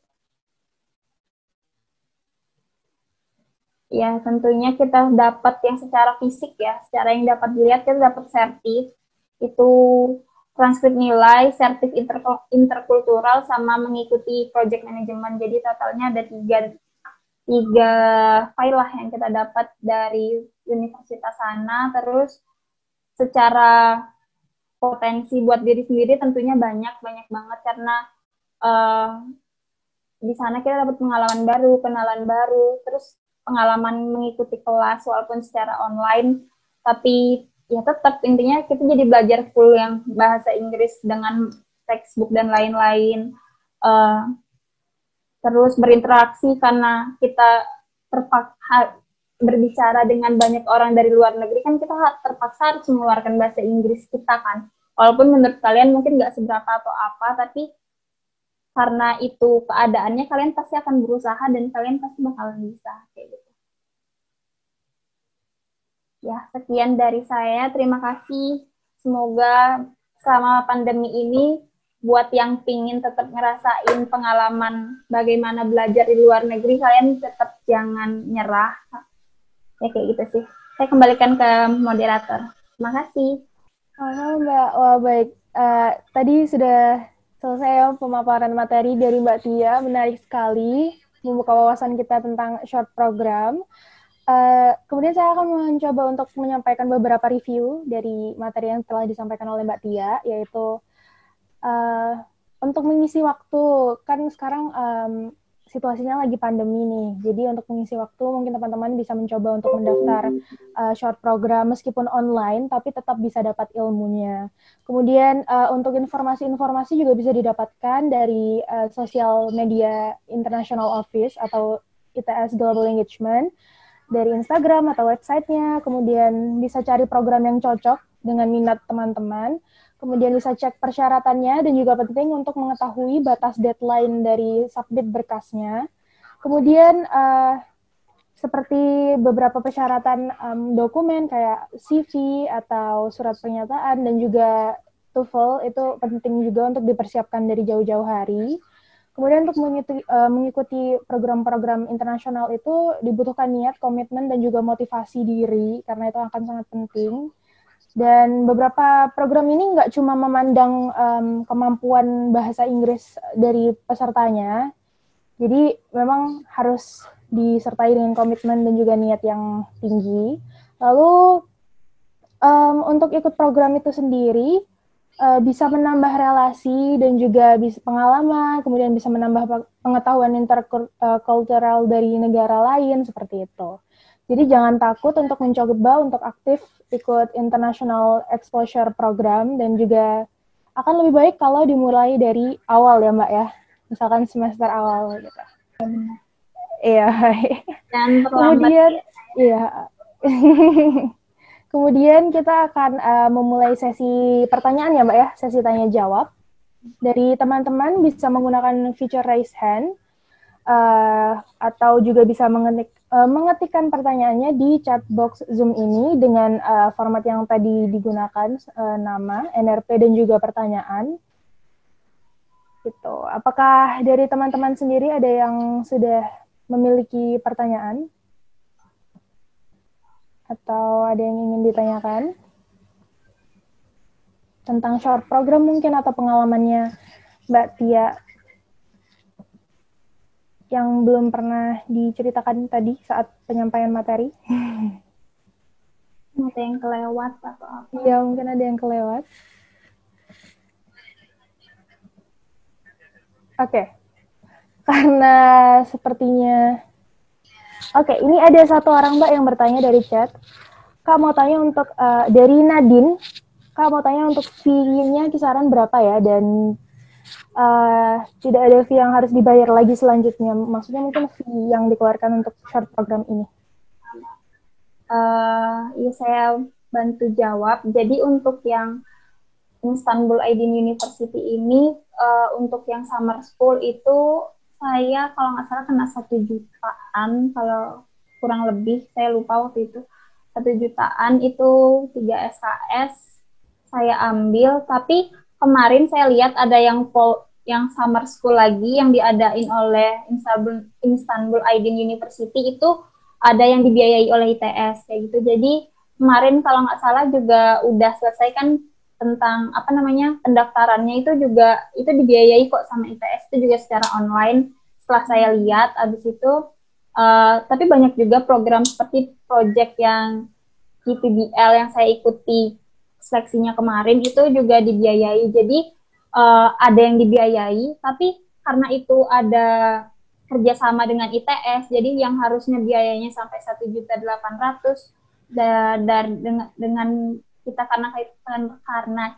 Ya tentunya kita dapat yang secara fisik ya, secara yang dapat dilihat kita dapat sertif, itu transkrip nilai, sertif interkultural sama mengikuti project management. Jadi totalnya ada tiga file lah yang kita dapat dari universitas sana. Terus secara potensi buat diri sendiri tentunya banyak banget karena di sana kita dapat pengalaman baru, kenalan baru, terus pengalaman mengikuti kelas walaupun secara online, tapi ya tetap intinya kita jadi belajar full yang bahasa Inggris dengan textbook dan lain-lain. Terus berinteraksi karena kita terpaksa berbicara dengan banyak orang dari luar negeri, kan kita terpaksa harus mengeluarkan bahasa Inggris kita kan. Walaupun menurut kalian mungkin nggak seberapa atau apa, tapi karena itu keadaannya kalian pasti akan berusaha dan kalian pasti bakalan bisa kayak gitu. Ya, sekian dari saya. Terima kasih. Semoga selama pandemi ini buat yang pingin tetap ngerasain pengalaman bagaimana belajar di luar negeri, kalian tetap jangan nyerah. Ya kayak gitu sih. Saya kembalikan ke moderator. Terima kasih. Halo Mbak, wah baik. Tadi sudah selesai ya pemaparan materi dari Mbak Tia, menarik sekali membuka wawasan kita tentang short program. Kemudian saya akan mencoba untuk menyampaikan beberapa review dari materi yang telah disampaikan oleh Mbak Tia, yaitu untuk mengisi waktu, kan sekarang situasinya lagi pandemi nih, jadi untuk mengisi waktu mungkin teman-teman bisa mencoba untuk mendaftar short program meskipun online, tapi tetap bisa dapat ilmunya. Kemudian untuk informasi-informasi juga bisa didapatkan dari sosial media International Office atau ITS Global Engagement, dari Instagram atau websitenya, kemudian bisa cari program yang cocok dengan minat teman-teman, kemudian bisa cek persyaratannya, dan juga penting untuk mengetahui batas deadline dari submit berkasnya. Kemudian seperti beberapa persyaratan dokumen kayak CV atau surat pernyataan dan juga TOEFL itu penting juga untuk dipersiapkan dari jauh-jauh hari. Kemudian untuk mengikuti program-program internasional itu dibutuhkan niat, komitmen, dan juga motivasi diri, karena itu akan sangat penting. Dan beberapa program ini nggak cuma memandang kemampuan bahasa Inggris dari pesertanya, jadi memang harus disertai dengan komitmen dan juga niat yang tinggi. Lalu untuk ikut program itu sendiri, bisa menambah relasi dan juga bisa pengalaman, kemudian bisa menambah pengetahuan interkultural dari negara lain, seperti itu. Jadi jangan takut untuk mencoba untuk aktif ikut International Exposure Program, dan juga akan lebih baik kalau dimulai dari awal ya Mbak ya, misalkan semester awal gitu. Iya. Dan kemudian, iya. Kemudian kita akan memulai sesi pertanyaan ya Mbak ya, sesi tanya jawab. Dari teman-teman bisa menggunakan feature raise hand atau juga bisa mengetikkan pertanyaannya di chat box Zoom ini dengan format yang tadi digunakan, nama, NRP dan juga pertanyaan. Gitu. Apakah dari teman-teman sendiri ada yang sudah memiliki pertanyaan? Atau ada yang ingin ditanyakan? Tentang short program mungkin atau pengalamannya Mbak Tia yang belum pernah diceritakan tadi saat penyampaian materi? Ada yang kelewat atau apa? Iya, mungkin ada yang kelewat. Oke. Karena sepertinya... Oke, ini ada satu orang Mbak yang bertanya dari chat. Kak mau tanya untuk dari Nadine. Kak mau tanya untuk fee-nya kisaran berapa ya, dan tidak ada fee yang harus dibayar lagi selanjutnya. Maksudnya mungkin fee yang dikeluarkan untuk short program ini. Ya saya bantu jawab. Jadi untuk yang Istanbul Aydin University ini, untuk yang summer school itu saya kalau nggak salah kena 1 jutaan, kalau kurang lebih saya lupa waktu itu. 1 jutaan itu 3 SKS saya ambil, tapi kemarin saya lihat ada yang summer school lagi yang diadain oleh Istanbul Aydin University, itu ada yang dibiayai oleh ITS kayak gitu. Jadi kemarin kalau nggak salah juga udah selesai kan tentang apa namanya pendaftarannya, itu juga itu dibiayai kok sama ITS, itu juga secara online setelah saya lihat. Abis itu tapi banyak juga program seperti project yang IPBL yang saya ikuti seleksinya kemarin itu juga dibiayai. Jadi ada yang dibiayai, tapi karena itu ada kerjasama dengan ITS, jadi yang harusnya biayanya sampai 1.800.000 dengan kita karena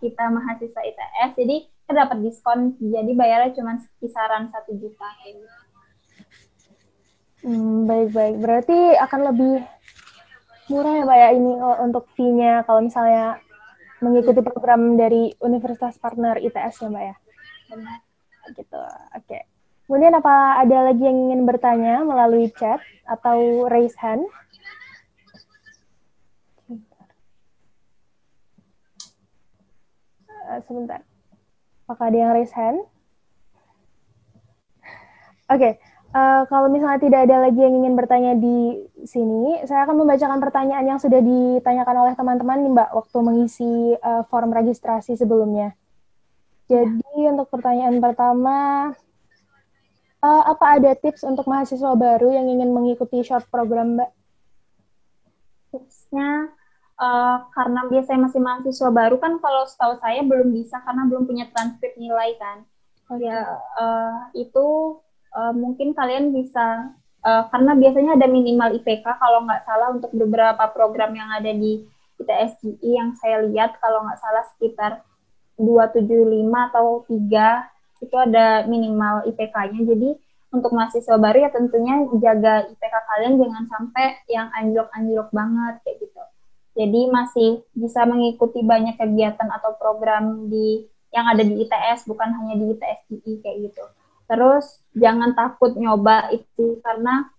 kita mahasiswa ITS, jadi kita dapat diskon, jadi bayarnya cuma kisaran 1 juta. Baik-baik, berarti akan lebih murah ya Mbak ya ini untuk fee-nya kalau misalnya mengikuti program dari Universitas Partner ITS ya Mbak ya? Benar. Gitu, oke. Kemudian apa ada lagi yang ingin bertanya melalui chat atau raise hand? Sebentar. Apakah ada yang raise hand? Oke, kalau misalnya tidak ada lagi yang ingin bertanya di sini, saya akan membacakan pertanyaan yang sudah ditanyakan oleh teman-teman nih Mbak waktu mengisi form registrasi sebelumnya. Jadi untuk pertanyaan pertama, apa ada tips untuk mahasiswa baru yang ingin mengikuti short program Mbak? Tipsnya, karena biasanya masih mahasiswa baru kan, kalau setahu saya belum bisa karena belum punya transkrip nilai kan. Okay. Ya itu mungkin kalian bisa karena biasanya ada minimal IPK kalau nggak salah untuk beberapa program yang ada di ITSGI yang saya lihat, kalau nggak salah sekitar 275 atau 3 itu ada minimal IPK-nya. Jadi untuk mahasiswa baru ya tentunya jaga IPK kalian jangan sampai yang anjlok-anjlok banget kayak gitu. Jadi masih bisa mengikuti banyak kegiatan atau program yang ada di ITS, bukan hanya di ITSGI kayak gitu. Terus jangan takut nyoba itu, karena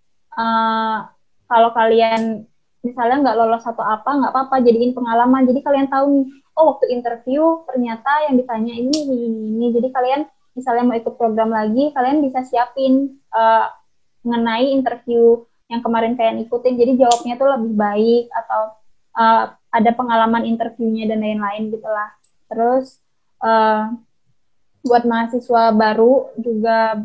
kalau kalian misalnya nggak lolos atau apa, nggak apa-apa, jadiin pengalaman. Jadi kalian tahu nih, oh waktu interview ternyata yang ditanya ini. Jadi kalian misalnya mau ikut program lagi, kalian bisa siapin mengenai interview yang kemarin kalian ikutin. Jadi jawabnya tuh lebih baik, atau ada pengalaman interviewnya dan lain-lain gitulah. Terus buat mahasiswa baru juga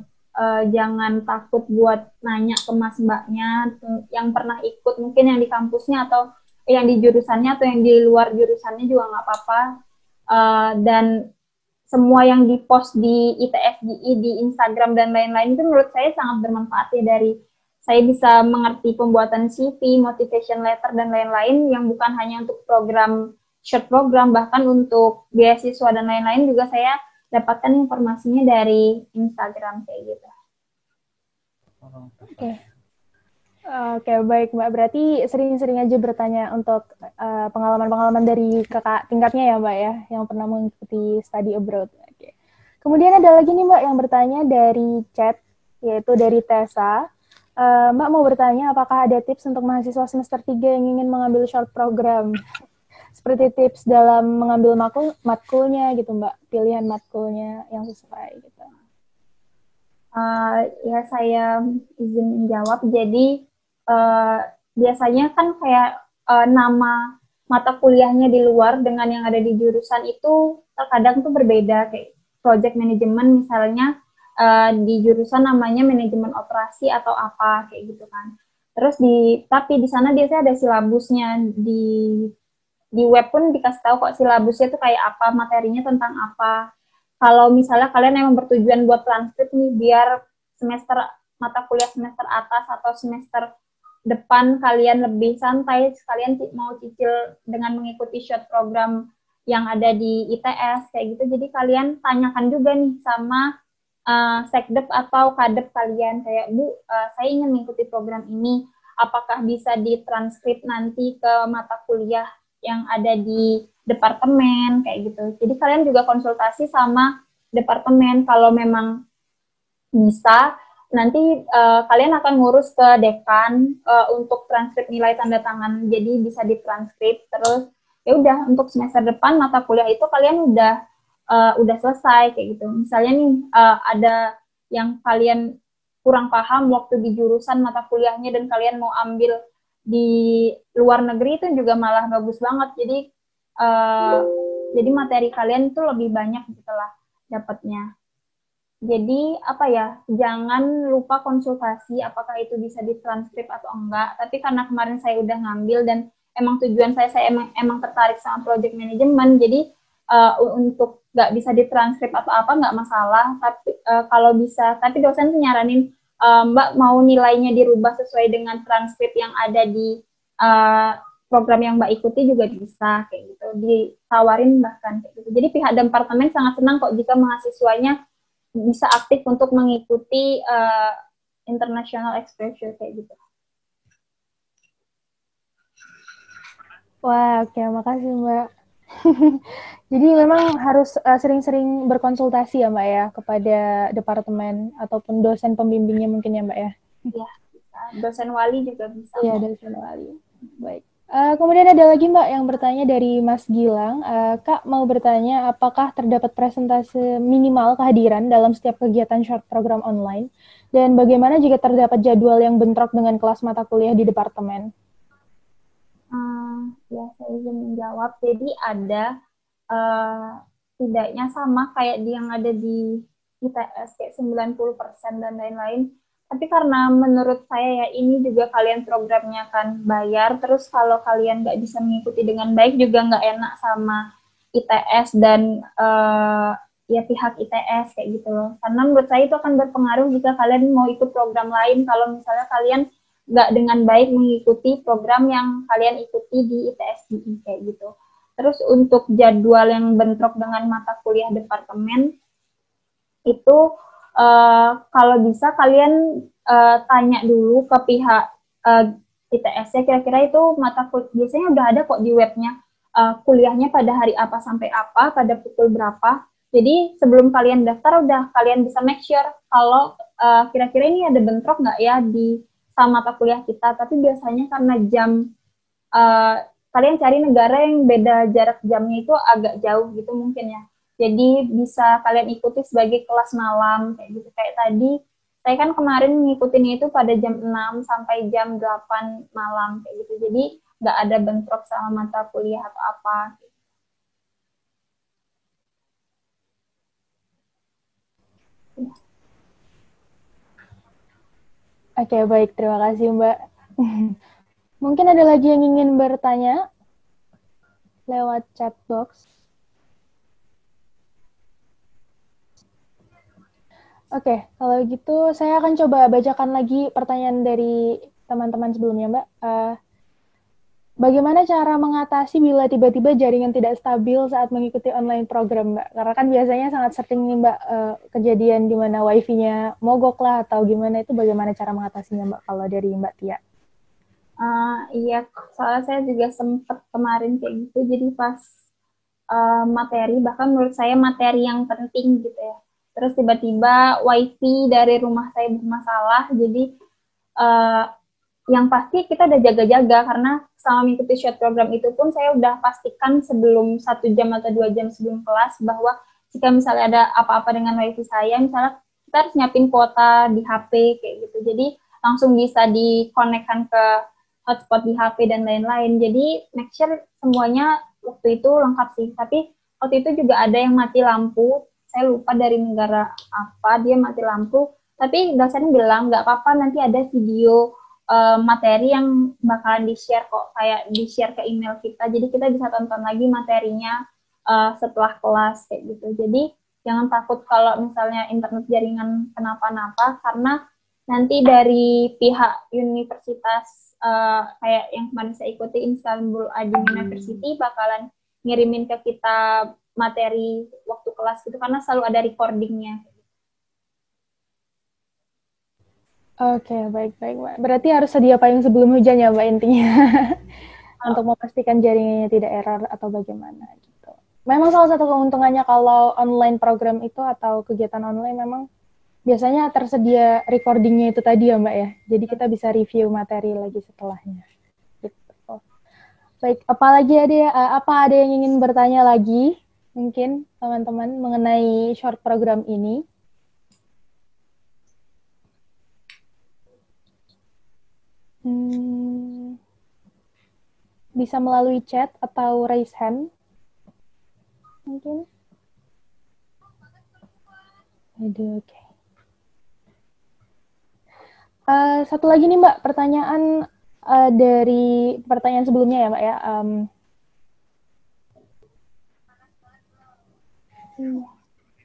jangan takut buat nanya ke mas mbaknya yang pernah ikut, mungkin yang di kampusnya atau yang di jurusannya atau yang di luar jurusannya juga nggak apa-apa. Dan semua yang dipost di ITSGI, di Instagram dan lain-lain itu menurut saya sangat bermanfaat ya. Dari saya bisa mengerti pembuatan CV, motivation letter dan lain-lain yang bukan hanya untuk program short program, bahkan untuk beasiswa dan lain-lain juga saya dapatkan informasinya dari Instagram kayak gitu. Oke. Oke, baik Mbak. Berarti sering-sering aja bertanya untuk pengalaman-pengalaman dari kakak tingkatnya ya Mbak ya, yang pernah mengikuti study abroad. Oke. Kemudian ada lagi nih Mbak yang bertanya dari chat, yaitu dari Tessa. Mbak mau bertanya apakah ada tips untuk mahasiswa semester 3 yang ingin mengambil short program? Seperti tips dalam mengambil matkulnya gitu Mbak, pilihan matkulnya yang sesuai gitu. Ya saya izin menjawab. Jadi biasanya kan kayak nama mata kuliahnya di luar dengan yang ada di jurusan itu terkadang tuh berbeda. Kayak project management misalnya di jurusan namanya manajemen operasi atau apa kayak gitu kan. Terus tapi di sana biasanya ada silabusnya di web pun dikasih tahu kok silabusnya tuh kayak apa, materinya tentang apa. Kalau misalnya kalian emang bertujuan buat transkrip nih biar semester mata kuliah semester atas atau semester depan kalian lebih santai, kalian mau cicil dengan mengikuti short program yang ada di ITS kayak gitu. Jadi kalian tanyakan juga nih sama sekdep atau kadep kalian kayak Bu, saya ingin mengikuti program ini, apakah bisa ditranskrip nanti ke mata kuliah yang ada di departemen kayak gitu. Jadi kalian juga konsultasi sama departemen kalau memang bisa nanti kalian akan ngurus ke dekan untuk transkrip nilai tanda tangan. Jadi bisa ditranskrip terus ya udah untuk semester depan mata kuliah itu kalian udah selesai kayak gitu. Misalnya nih ada yang kalian kurang paham waktu di jurusan mata kuliahnya dan kalian mau ambil di luar negeri itu juga malah bagus banget. Uh, jadi materi kalian tuh lebih banyak gitulah dapatnya. Jadi apa ya, jangan lupa konsultasi apakah itu bisa ditranskrip atau enggak. Tapi karena kemarin saya udah ngambil dan emang tujuan saya emang tertarik sama project management, jadi untuk nggak bisa ditranskrip atau apa nggak masalah. Tapi kalau bisa, tapi dosen tuh nyaranin Mbak mau nilainya dirubah sesuai dengan transkrip yang ada di program yang Mbak ikuti juga bisa kayak gitu, ditawarin bahkan kayak gitu. Jadi pihak departemen sangat senang kok jika mahasiswanya bisa aktif untuk mengikuti international exposure kayak gitu. Wah, oke, makasih Mbak. Jadi memang harus sering-sering berkonsultasi ya Mbak ya kepada departemen ataupun dosen pembimbingnya mungkin ya Mbak ya. Iya, bisa. Dosen wali juga bisa. Iya, dosen wali. Baik. Kemudian ada lagi Mbak yang bertanya dari Mas Gilang. Kak mau bertanya apakah terdapat presentase minimal kehadiran dalam setiap kegiatan short program online? Dan bagaimana jika terdapat jadwal yang bentrok dengan kelas mata kuliah di departemen? Ya, saya izin menjawab. Jadi ada tidaknya sama kayak yang ada di ITS kayak 90% dan lain-lain. Tapi karena menurut saya ya ini juga kalian programnya kan bayar, terus kalau kalian nggak bisa mengikuti dengan baik juga nggak enak sama ITS dan ya pihak ITS kayak gitu loh. Karena menurut saya itu akan berpengaruh jika kalian mau ikut program lain kalau misalnya kalian nggak dengan baik mengikuti program yang kalian ikuti di ITS-DI kayak gitu. Terus untuk jadwal yang bentrok dengan mata kuliah departemen itu kalau bisa kalian tanya dulu ke pihak ITS-nya kira-kira itu mata kuliah biasanya udah ada kok di webnya kuliahnya pada hari apa sampai apa pada pukul berapa. Jadi sebelum kalian daftar udah kalian bisa make sure kalau kira-kira ini ada bentrok nggak ya di sama mata kuliah kita. Tapi biasanya karena jam kalian cari negara yang beda jarak jamnya itu agak jauh gitu mungkin ya. Jadi bisa kalian ikuti sebagai kelas malam kayak gitu. Kayak tadi saya kan kemarin ngikutin itu pada jam 6 sampai jam 8 malam kayak gitu. Jadi nggak ada bentrok sama mata kuliah atau apa. Oke, baik. Terima kasih, Mbak. Mungkin ada lagi yang ingin bertanya lewat chat box. Oke, kalau gitu saya akan coba bacakan lagi pertanyaan dari teman-teman sebelumnya, Mbak. Bagaimana cara mengatasi bila tiba-tiba jaringan tidak stabil saat mengikuti online program, Mbak? Karena kan biasanya sangat sering nih, Mbak, kejadian di mana wifi-nya mogok lah atau gimana, itu bagaimana cara mengatasinya, Mbak, kalau dari Mbak Tia? Iya, soalnya saya juga sempat kemarin kayak gitu, jadi pas materi, bahkan menurut saya materi yang penting gitu ya. Terus tiba-tiba wifi dari rumah saya bermasalah, jadi uh, yang pasti kita udah jaga-jaga karena selama mengikuti short program itu pun saya udah pastikan sebelum 1 jam atau 2 jam sebelum kelas bahwa jika misalnya ada apa-apa dengan wifi saya, misalnya kita harus nyiapin kuota di HP kayak gitu. Jadi langsung bisa dikonekkan ke hotspot di HP dan lain-lain. Jadi make sure semuanya waktu itu lengkap sih. Tapi waktu itu juga ada yang mati lampu. Saya lupa dari negara apa dia mati lampu. Tapi dosen bilang nggak apa-apa nanti ada video materi yang bakalan di-share kok, kayak di-share ke email kita. Jadi kita bisa tonton lagi materinya setelah kelas kayak gitu. Jadi jangan takut kalau misalnya internet jaringan kenapa-napa karena nanti dari pihak universitas kayak yang kemarin saya ikuti Istanbul Ajin University bakalan ngirimin ke kita materi waktu kelas gitu karena selalu ada recordingnya. Oke, baik-baik, Mbak. Berarti harus sedia payung sebelum hujan ya, Mbak, intinya. Untuk memastikan jaringannya tidak error atau bagaimana gitu. Memang salah satu keuntungannya kalau online program itu atau kegiatan online memang biasanya tersedia recordingnya itu tadi ya, Mbak ya. Jadi kita bisa review materi lagi setelahnya. Gitu. Baik, apalagi ada yang ingin bertanya lagi mungkin teman-teman mengenai short program ini? Bisa melalui chat atau raise hand mungkin. Aduh, oke. Satu lagi nih Mbak, pertanyaan dari pertanyaan sebelumnya ya Mbak ya.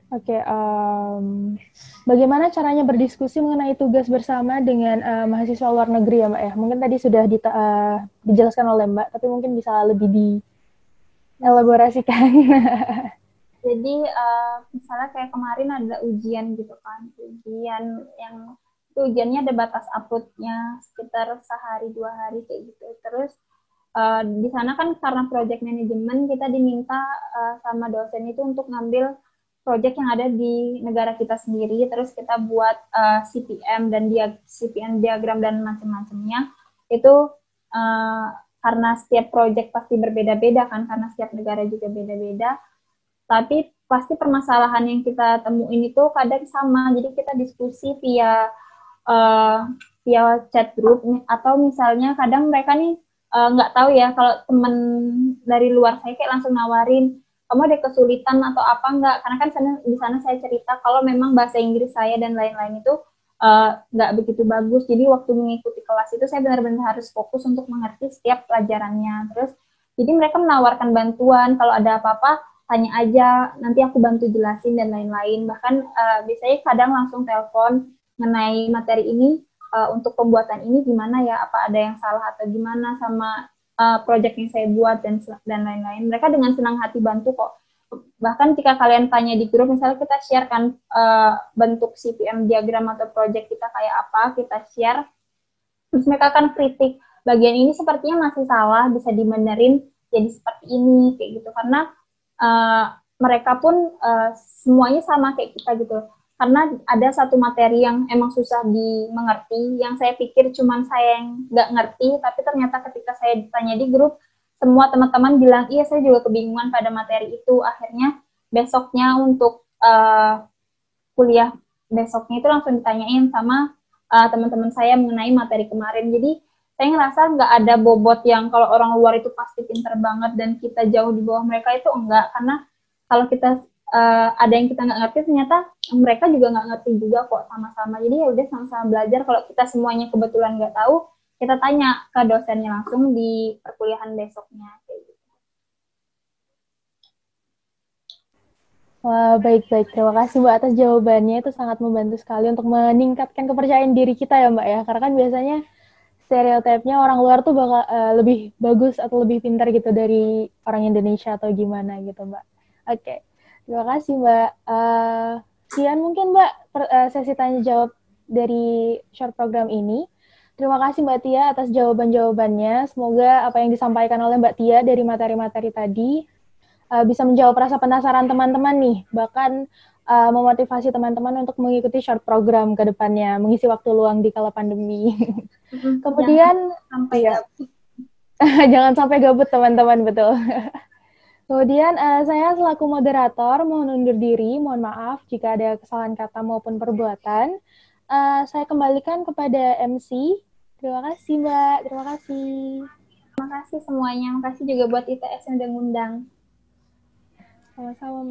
Oke, bagaimana caranya berdiskusi mengenai tugas bersama dengan mahasiswa luar negeri ya Mbak ya? Mungkin tadi sudah dijelaskan oleh Mbak, tapi mungkin bisa lebih dielaborasikan. Jadi misalnya kayak kemarin ada ujian gitu kan, ujian yang itu ujiannya ada batas uploadnya sekitar sehari 2 hari kayak gitu. Terus di sana kan karena project manajemen kita diminta sama dosen itu untuk ngambil project yang ada di negara kita sendiri, terus kita buat CPM dan CPM diagram dan macam-macamnya. Itu karena setiap project pasti berbeda-beda kan, karena setiap negara juga beda-beda. Tapi pasti permasalahan yang kita temuin itu kadang sama. Jadi kita diskusi via chat group atau misalnya kadang mereka nih nggak tahu ya kalau temen dari luar saya kayak langsung nawarin kamu ada kesulitan atau apa nggak, karena kan di sana saya cerita kalau memang bahasa Inggris saya dan lain-lain itu nggak begitu bagus, jadi waktu mengikuti kelas itu saya benar-benar harus fokus untuk mengerti setiap pelajarannya. Terus jadi mereka menawarkan bantuan kalau ada apa-apa tanya aja nanti aku bantu jelasin dan lain-lain, bahkan biasanya kadang langsung telepon mengenai materi ini, untuk pembuatan ini gimana ya, apa ada yang salah atau gimana sama project yang saya buat dan lain-lain. Mereka dengan senang hati bantu kok. Bahkan jika kalian tanya di grup, misalnya kita share kan bentuk CPM diagram atau project kita kayak apa, kita share, terus mereka akan kritik bagian ini sepertinya masih salah, bisa dibenerin jadi seperti ini kayak gitu, karena mereka pun semuanya sama kayak kita gitu. Karena ada satu materi yang emang susah dimengerti, yang saya pikir cuman saya yang nggak ngerti, tapi ternyata ketika saya ditanya di grup, semua teman-teman bilang, iya saya juga kebingungan pada materi itu. Akhirnya besoknya untuk kuliah besoknya itu langsung ditanyain sama teman-teman saya mengenai materi kemarin. Jadi saya ngerasa nggak ada bobot yang kalau orang luar itu pasti pinter banget dan kita jauh di bawah mereka, itu enggak. Karena kalau kita ada yang kita nggak ngerti, ternyata mereka juga nggak ngerti juga kok, sama-sama. Jadi ya udah sama-sama belajar. Kalau kita semuanya kebetulan nggak tahu, kita tanya ke dosennya langsung di perkuliahan besoknya. Wah, baik-baik. Terima kasih Mbak atas jawabannya. Itu sangat membantu sekali untuk meningkatkan kepercayaan diri kita ya Mbak ya. Karena kan biasanya stereotipnya orang luar tuh bakal lebih bagus atau lebih pintar gitu dari orang Indonesia atau gimana gitu Mbak. Oke, terima kasih Mbak. Sekian mungkin Mbak sesi tanya jawab dari short program ini. Terima kasih Mbak Tia atas jawaban-jawabannya. Semoga apa yang disampaikan oleh Mbak Tia dari materi-materi tadi bisa menjawab rasa penasaran teman-teman nih, bahkan memotivasi teman-teman untuk mengikuti short program ke depannya, mengisi waktu luang di kala pandemi. Kemudian, Jangan sampai iya, gabut. jangan sampai gabut teman-teman, betul. Kemudian saya selaku moderator mohon undur diri, mohon maaf jika ada kesalahan kata maupun perbuatan. Saya kembalikan kepada MC. Terima kasih Mbak, terima kasih. Terima kasih semuanya. Makasih juga buat ITS yang udah ngundang. Sama-sama.